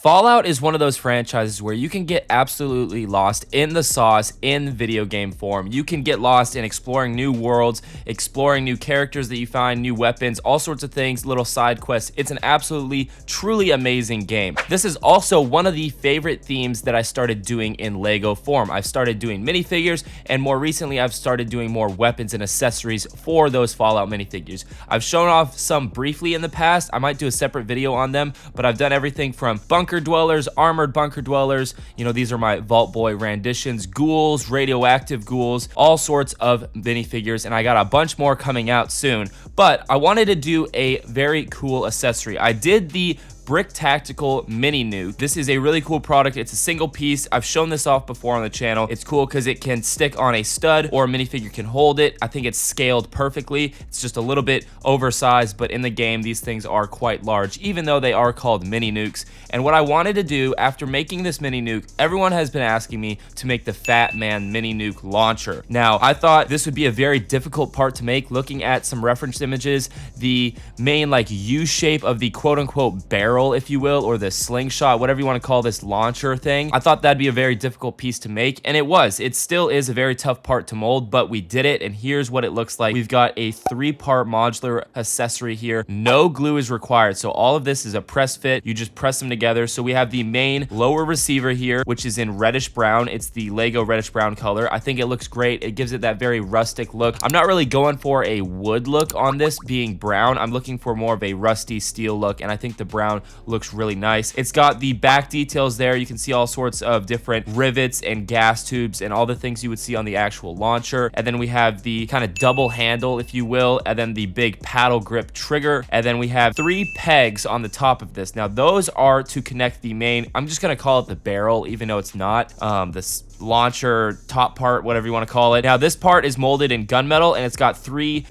Fallout is one of those franchises where you can get absolutely lost in the sauce in video game form. You can get lost in exploring new worlds, exploring new characters that you find, new weapons, all sorts of things, little side quests. It's an absolutely, truly amazing game. This is also one of the favorite themes that I started doing in LEGO form. I've started doing minifigures, and more recently I've started doing more weapons and accessories for those Fallout minifigures. I've shown off some briefly in the past. I might do a separate video on them, but I've done everything from bunker dwellers, armored bunker dwellers, you know, these are my Vault Boy renditions, ghouls, radioactive ghouls, all sorts of minifigures, and I got a bunch more coming out soon. But I wanted to do a very cool accessory. I did the BrickTactical mini nuke. This is a really cool product. It's a single piece. I've shown this off before on the channel. It's cool because it can stick on a stud or a minifigure can hold it. I think it's scaled perfectly. It's just a little bit oversized, but in the game, these things are quite large, even though they are called mini nukes. And what I wanted to do after making this mini nuke, everyone has been asking me to make the Fat Man mini nuke launcher. Now, I thought this would be a very difficult part to make. Looking at some reference images, the main like U shape of the quote unquote barrel, if you will, or the slingshot, whatever you want to call this launcher thing, I thought that'd be a very difficult piece to make, and it was. It still is a very tough part to mold, but we did it, and here's what it looks like. We've got a 3-part modular accessory here. No glue is required, so all of this is a press fit. You just press them together. So we have the main lower receiver here, which is in reddish brown. It's the LEGO reddish brown color. I think it looks great. It gives it that very rustic look. I'm not really going for a wood look on this being brown. I'm looking for more of a rusty steel look, and I think the brown looks really nice. It's got the back details there. You can see all sorts of different rivets and gas tubes and all the things you would see on the actual launcher. And then we have the kind of double handle, if you will, and then the big paddle grip trigger. And then we have 3 pegs on the top of this. Now those are to connect the main, I'm just gonna call it the barrel, even though it's not, this launcher top part, whatever you want to call it. Now this part is molded in gunmetal, and it's got 3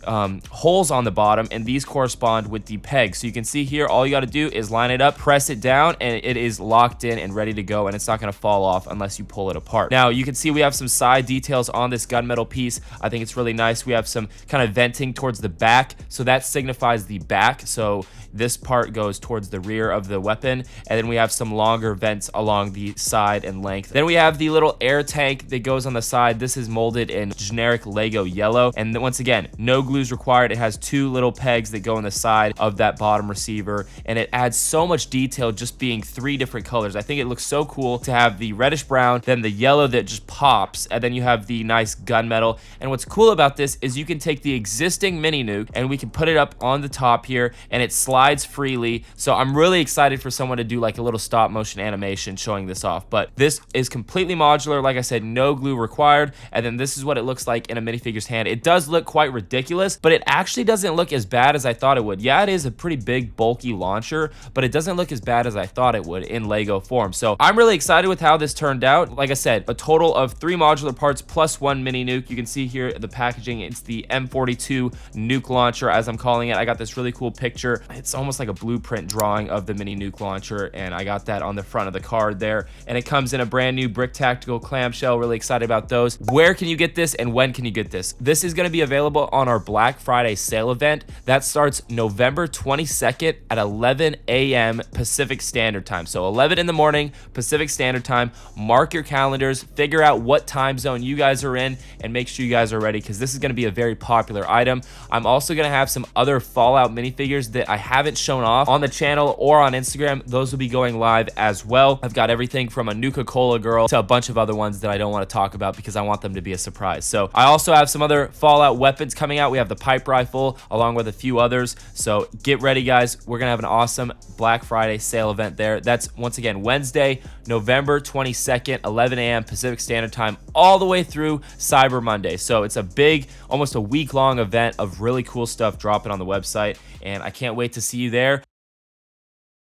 holes on the bottom, and these correspond with the pegs. So you can see here, all you got to do is line it up, press it down, and it is locked in and ready to go, and it's not going to fall off unless you pull it apart. Now you can see we have some side details on this gunmetal piece. I think it's really nice. We have some kind of venting towards the back, so that signifies the back. So this part goes towards the rear of the weapon, and then we have some longer vents along the side and length. Then we have the little air tank that goes on the side. This is molded in generic LEGO yellow, and once again, no glues required. It has 2 little pegs that go on the side of that bottom receiver, and it adds so much detail just being 3 different colors. I think it looks so cool to have the reddish brown, then the yellow that just pops, and then you have the nice gunmetal. And what's cool about this is you can take the existing mini nuke and we can put it up on the top here, and it slides freely. So I'm really excited for someone to do like a little stop motion animation showing this off. But this is completely modular. Like I said, no glue required. And then this is what it looks like in a minifigure's hand. It does look quite ridiculous, but it actually doesn't look as bad as I thought it would. Yeah, it is a pretty big, bulky launcher, but it doesn't look as bad as I thought it would in LEGO form. So I'm really excited with how this turned out. Like I said, a total of 3 modular parts plus 1 mini nuke. You can see here the packaging. It's the M42 nuke launcher, as I'm calling it. I got this really cool picture. It's almost like a blueprint drawing of the mini nuke launcher, and I got that on the front of the card there. And it comes in a brand new BrickTactical clamshell. Really excited about those. Where can you get this and when can you get this? This is going to be available on our Black Friday sale event. That starts November 22nd at 11 a.m. Pacific Standard Time. So 11 in the morning Pacific Standard Time. Mark your calendars, figure out what time zone you guys are in, and make sure you guys are ready, because this is going to be a very popular item. I'm also going to have some other Fallout minifigures that I haven't shown off on the channel or on Instagram. Those will be going live as well. I've got everything from a Nuka-Cola girl to a bunch of other ones that I don't want to talk about because I want them to be a surprise. So I also have some other Fallout weapons coming out. We have the pipe rifle along with a few others. So get ready, guys. We're going to have an awesome Black Friday sale event there. That's once again Wednesday, November 22nd, 11 a.m. Pacific Standard Time, all the way through Cyber Monday. So it's a big, almost a week-long event of really cool stuff dropping on the website, and I can't wait to see you there.